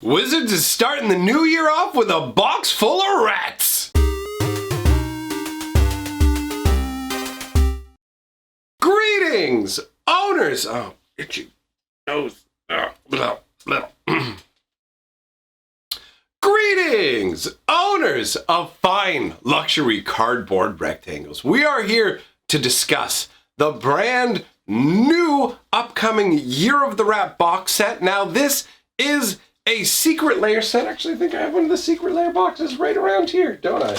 Wizards is starting the new year off with a box full of rats. Greetings, owners. Oh, itchy nose. Greetings, owners of fine luxury cardboard rectangles. We are here to discuss the brand new upcoming Year of the Rat box set. Now, this is a Secret Lair set. Actually, I think I have one of the Secret Lair boxes right around here, don't I?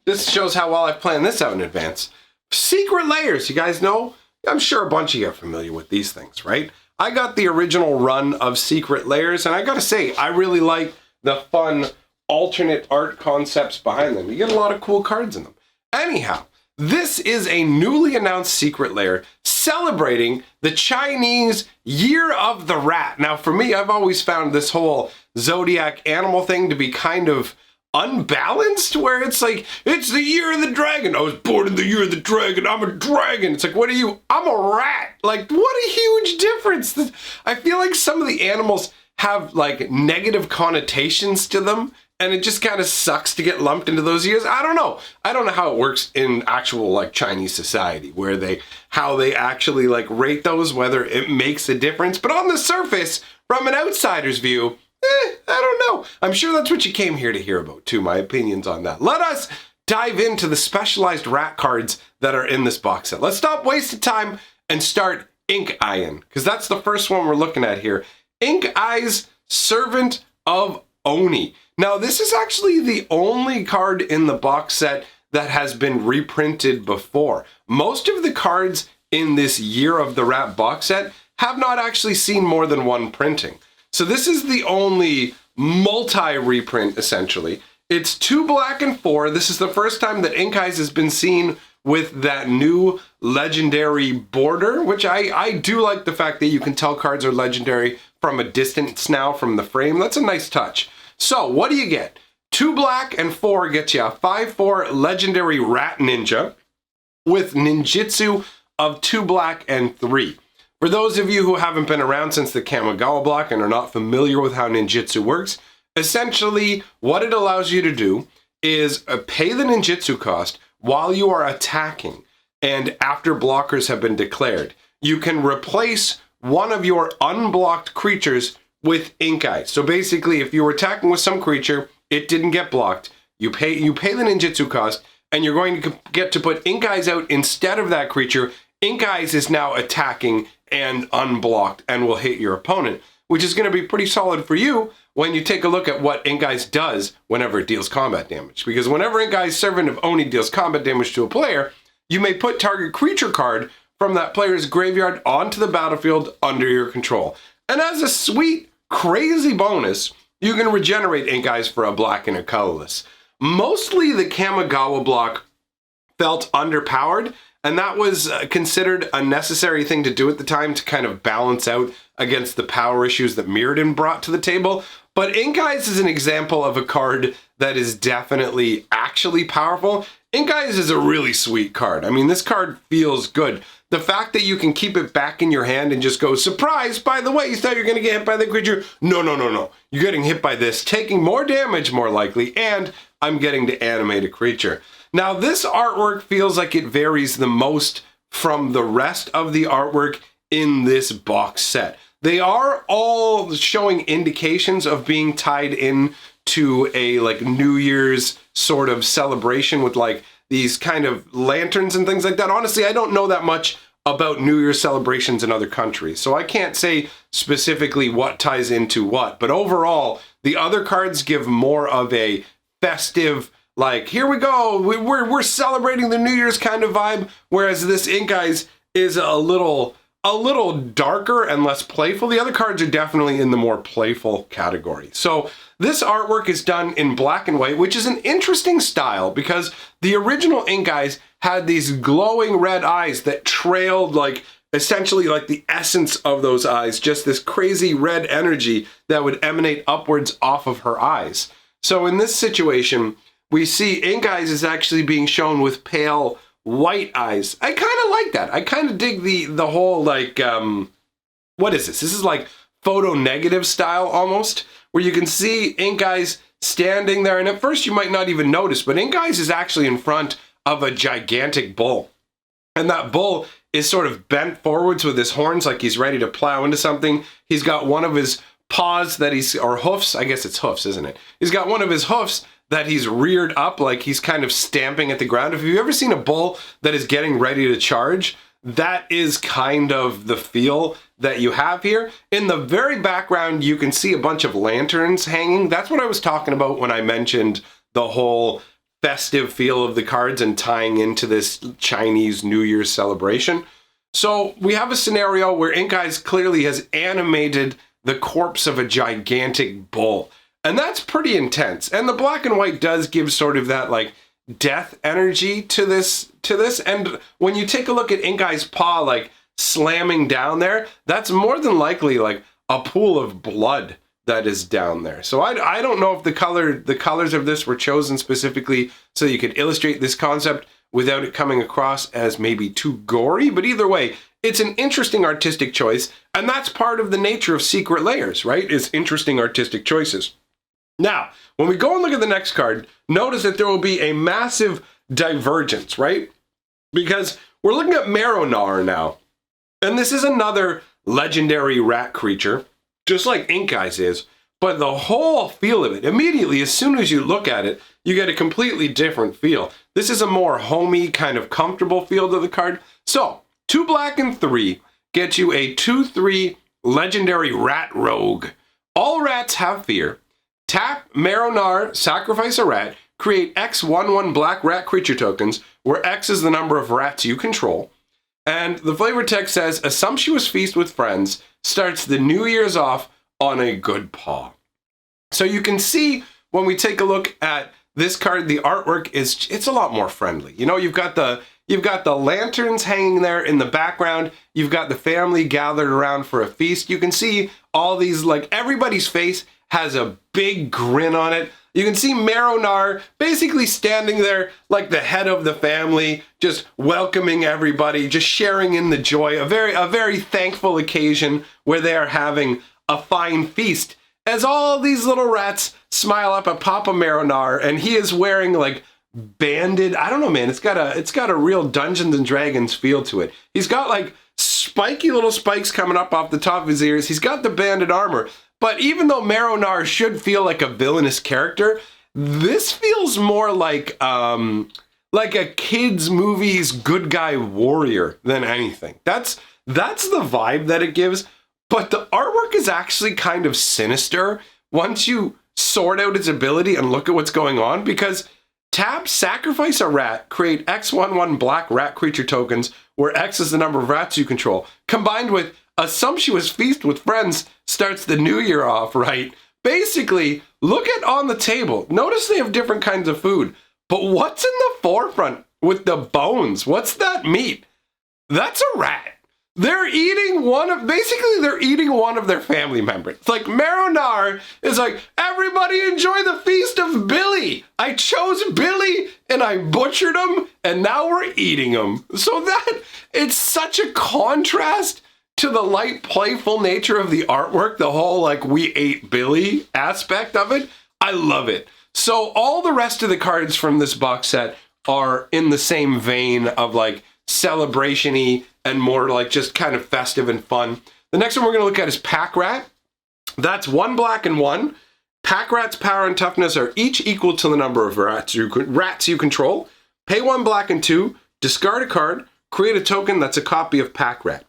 This shows how well I've planned this out in advance. Secret Lairs, you guys know? I'm sure a bunch of you are familiar with these things, right? I got the original run of Secret Lairs, and I gotta say, I really like the fun alternate art concepts behind them. You get a lot of cool cards in them. Anyhow, this is a newly announced Secret Lair celebrating the Chinese Year of the Rat. Now, for me, I've always found this whole zodiac animal thing to be kind of unbalanced, where it's like, it's the Year of the Dragon. I was born in the Year of the Dragon. I'm a dragon. It's like, what are you? I'm a rat. Like, what a huge difference. I feel like some of the animals have like negative connotations to them, and it just kind of sucks to get lumped into those years. I don't know. I don't know how it works in actual like Chinese society, where how they actually like rate those, whether it makes a difference. But on the surface, from an outsider's view, I don't know. I'm sure that's what you came here to hear about too, my opinions on that. Let us dive into the specialized rat cards that are in this box set. Let's stop wasting time and start Ink Eyeing, because that's the first one we're looking at here. Ink Eye's Servant of Oni. Now, this is actually the only card in the box set that has been reprinted before. Most of the cards in this Year of the Rat box set have not actually seen more than one printing. So this is the only multi-reprint, essentially. It's 2 black and 4. This is the first time that Ink Eyes has been seen with that new legendary border, which I do like the fact that you can tell cards are legendary from a distance now from the frame. That's a nice touch. So what do you get? 2 black and 4 gets you a 5/4 legendary rat ninja with ninjutsu of 2 black and 3. For those of you who haven't been around since the Kamigawa block and are not familiar with how ninjutsu works, essentially what it allows you to do is pay the ninjutsu cost while you are attacking, and after blockers have been declared. You can replace one of your unblocked creatures with Ink Eye. So basically, if you were attacking with some creature, it didn't get blocked, you pay the ninjutsu cost, and you're going to get to put Ink Eyes out instead of that creature. Ink Eyes is now attacking and unblocked and will hit your opponent, which is going to be pretty solid for you when you take a look at what Ink Eyes does whenever it deals combat damage. Because whenever Ink Eyes Servant of Oni deals combat damage to a player, you may put target creature card from that player's graveyard onto the battlefield under your control. And as a sweet, crazy bonus, you can regenerate Ink Eyes for a black and a colorless. Mostly the Kamigawa block felt underpowered, and that was considered a necessary thing to do at the time to kind of balance out against the power issues that Mirrodin brought to the table. But Ink Eyes is an example of a card that is definitely actually powerful. Ink Eyes is a really sweet card. I mean, this card feels good. The fact that you can keep it back in your hand and just go, surprise, by the way, you thought you were going to get hit by the creature? No. You're getting hit by this, taking more damage more likely, and I'm getting to animate a creature. Now, this artwork feels like it varies the most from the rest of the artwork in this box set. They are all showing indications of being tied in to a like New Year's sort of celebration with like these kind of lanterns and things like that. Honestly, I don't know that much about New Year's celebrations in other countries, so I can't say specifically what ties into what. But overall, the other cards give more of a festive, like, here we go, we're celebrating the New Year's kind of vibe, whereas this Ink Eyes is a little darker and less playful. The other cards are definitely in the more playful category. So this artwork is done in black and white, which is an interesting style because the original Ink Eyes had these glowing red eyes that trailed like essentially like the essence of those eyes, just this crazy red energy that would emanate upwards off of her eyes. So in this situation, we see Ink Eyes is actually being shown with pale white eyes. I kind of like that. I kind of dig the whole like, what is this? This is like photo negative style almost, where you can see Ink Eyes standing there. And at first you might not even notice, but Ink Eyes is actually in front of a gigantic bull. And that bull is sort of bent forwards with his horns like he's ready to plow into something. He's got one of his paws that he's, or hoofs, I guess it's hoofs, isn't it? He's got one of his hoofs that he's reared up like he's kind of stamping at the ground. If you've ever seen a bull that is getting ready to charge, that is kind of the feel that you have here. In the very background, you can see a bunch of lanterns hanging. That's what I was talking about when I mentioned the whole festive feel of the cards and tying into this Chinese New Year's celebration. So we have a scenario where Ink Eyes clearly has animated the corpse of a gigantic bull. And that's pretty intense. And the black and white does give sort of that like death energy to this. And when you take a look at Ink Eyes' paw like slamming down there, that's more than likely like a pool of blood that is down there. So I don't know if the colors of this were chosen specifically so you could illustrate this concept without it coming across as maybe too gory, but either way, it's an interesting artistic choice, and that's part of the nature of secret layers, right? Is interesting artistic choices. Now, when we go and look at the next card, notice that there will be a massive divergence, right? Because we're looking at Marron now, and this is another legendary rat creature, just like Ink Eyes is, but the whole feel of it, immediately, as soon as you look at it, you get a completely different feel. This is a more homey, kind of comfortable feel to the card. So, 2 black and 3 get you a 2/3 legendary rat rogue. All rats have fear. Tap Marron, sacrifice a rat, create X 1/1 black rat creature tokens, where X is the number of rats you control. And the flavor text says, a sumptuous feast with friends starts the New Year's off on a good paw. So you can see when we take a look at this card, the artwork it's a lot more friendly. You know, you've got the lanterns hanging there in the background. You've got the family gathered around for a feast. You can see all these, like everybody's face has a big grin on it. You can see Marron basically standing there like the head of the family, just welcoming everybody, just sharing in the joy, a very thankful occasion where they are having a fine feast. As all these little rats smile up at Papa Marron, and he is wearing like banded, I don't know, man, it's got a real Dungeons and Dragons feel to it. He's got like spiky little spikes coming up off the top of his ears. He's got the banded armor. But even though Marron should feel like a villainous character, this feels more like a kid's movie's good guy warrior than anything. That's the vibe that it gives. But the artwork is actually kind of sinister once you sort out its ability and look at what's going on, because tap sacrifice a rat, create X 1/1 black rat creature tokens, where X is the number of rats you control, combined with a sumptuous feast with friends starts the new year off, right? Basically, look at on the table. Notice they have different kinds of food. But what's in the forefront with the bones? What's that meat? That's a rat. They're eating one of their family members. It's like Marron is like, everybody enjoy the feast of Billy. I chose Billy and I butchered him and now we're eating him. So that, it's such a contrast to the light, playful nature of the artwork, the whole like we ate Billy aspect of it. I love it. So all the rest of the cards from this box set are in the same vein of like celebration-y and more like just kind of festive and fun. The next one we're going to look at is Pakrat. That's 1 black and 1. Pakrat's power and toughness are each equal to the number of rats you control. Pay 1 black and 2, discard a card, create a token that's a copy of Pakrat.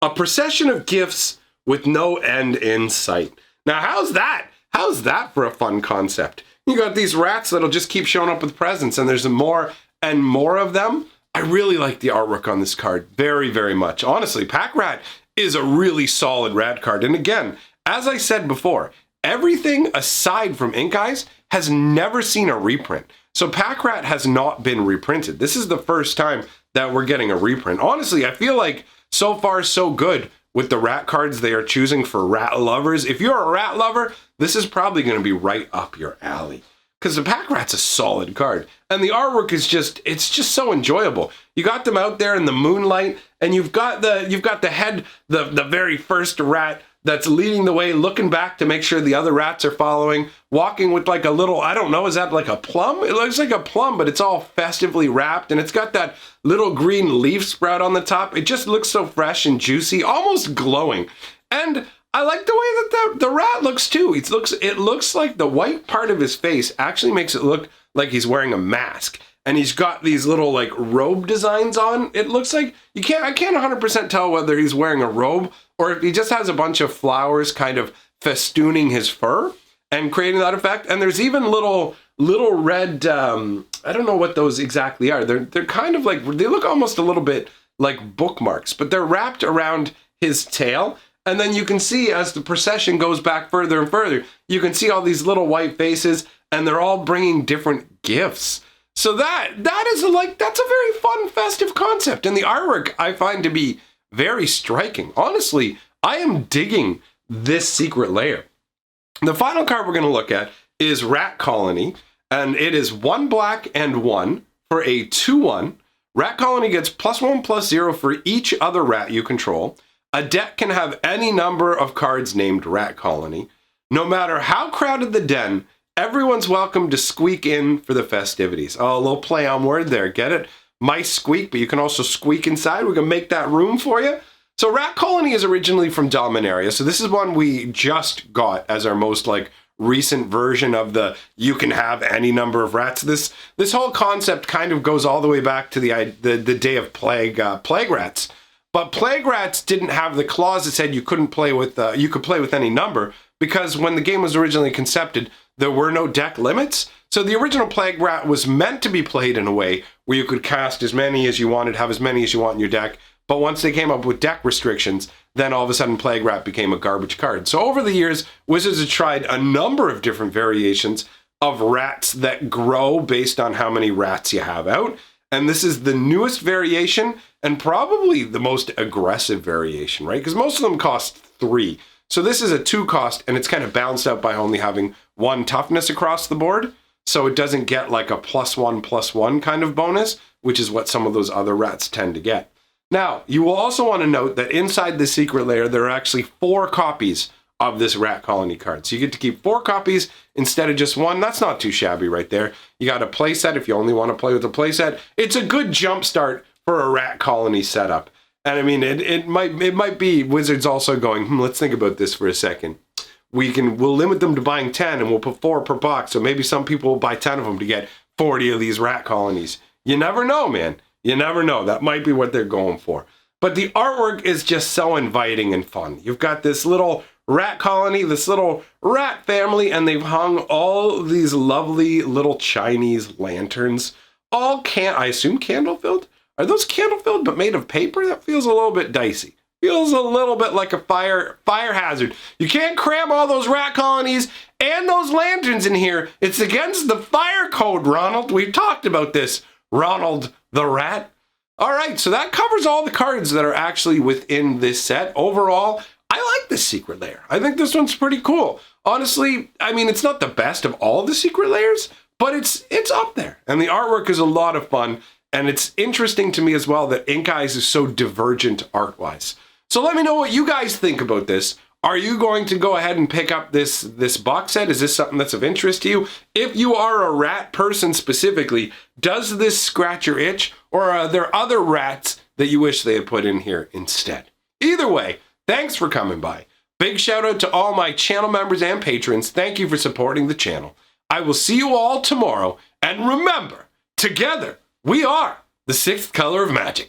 A procession of gifts with no end in sight. Now, how's that? How's that for a fun concept? You got these rats that'll just keep showing up with presents, and there's more and more of them. I really like the artwork on this card very, very much. Honestly, Pakrat is a really solid rat card. And again, as I said before, everything aside from Ink Eyes has never seen a reprint. So Pakrat has not been reprinted. This is the first time that we're getting a reprint. Honestly, I feel like so far so good with the rat cards they are choosing for rat lovers. If you're a rat lover, this is probably going to be right up your alley, because the Pakrat's a solid card. And the artwork is it's just so enjoyable. You got them out there in the moonlight, and you've got the head, the very first rat that's leading the way, looking back to make sure the other rats are following, walking with like a little, I don't know, is that like a plum? It looks like a plum, but it's all festively wrapped, and it's got that little green leaf sprout on the top. It just looks so fresh and juicy, almost glowing. And I like the way that the rat looks too. It looks like the white part of his face actually makes it look like he's wearing a mask. And he's got these little like robe designs on. It looks like I can't 100% tell whether he's wearing a robe or if he just has a bunch of flowers kind of festooning his fur and creating that effect. And there's even little red, I don't know what those exactly are. They're kind of like, they look almost a little bit like bookmarks, but they're wrapped around his tail. And then you can see as the procession goes back further and further, you can see all these little white faces, and they're all bringing different gifts. So that's a very fun, festive concept. And the artwork I find to be very striking. Honestly, I am digging this secret lair. The final card we're going to look at is Rat Colony, and it is 1 black and 1 for a 2/1. Rat Colony gets +1/+0 for each other rat you control. A deck can have any number of cards named Rat Colony. No matter how crowded the den, everyone's welcome to squeak in for the festivities. Oh, a little play on word there, get it? Mice squeak, but you can also squeak inside. We're gonna make that room for you. So Rat Colony is originally from Dominaria. So this is one we just got as our most like recent version of the you can have any number of rats. This whole concept kind of goes all the way back to the day of plague rats. But plague rats didn't have the clause that said you couldn't play with you could play with any number, because when the game was originally concepted, there were no deck limits. So the original plague rat was meant to be played in a way where you could cast as many as you wanted, have as many as you want in your deck. But once they came up with deck restrictions, then all of a sudden plague rat became a garbage card. So over the years, Wizards have tried a number of different variations of rats that grow based on how many rats you have out. And this is the newest variation and probably the most aggressive variation, right? Because most of them cost 3. So this is a 2 cost, and it's kind of balanced out by only having 1 toughness across the board. So it doesn't get like a +1/+1 kind of bonus, which is what some of those other rats tend to get. Now, you will also want to note that inside the secret lair, there are actually 4 copies of this Rat Colony card. So you get to keep 4 copies instead of just 1. That's not too shabby right there. You got a playset if you only want to play with a playset. It's a good jump start for a Rat Colony setup. And I mean, it might be Wizards also going, let's think about this for a second. We'll limit them to buying 10 and we'll put 4 per box. So maybe some people will buy 10 of them to get 40 of these Rat Colonies. You never know, man. You never know. That might be what they're going for. But the artwork is just so inviting and fun. You've got this little rat colony, this little rat family, and they've hung all these lovely little Chinese lanterns. All I assume candle-filled? Are those candle-filled but made of paper? That feels a little bit dicey. Feels a little bit like a fire hazard. You can't cram all those rat colonies and those lanterns in here. It's against the fire code, Ronald. We've talked about this, Ronald the Rat. All right, so that covers all the cards that are actually within this set. Overall, I like this secret lair. I think this one's pretty cool. Honestly, I mean, it's not the best of all the secret lairs, but it's up there. And the artwork is a lot of fun. And it's interesting to me as well that Ink Eyes is so divergent art-wise. So let me know what you guys think about this. Are you going to go ahead and pick up this box set? Is this something that's of interest to you? If you are a rat person specifically, does this scratch your itch? Or are there other rats that you wish they had put in here instead? Either way, thanks for coming by. Big shout out to all my channel members and patrons. Thank you for supporting the channel. I will see you all tomorrow. And remember, together we are the 6th color of magic.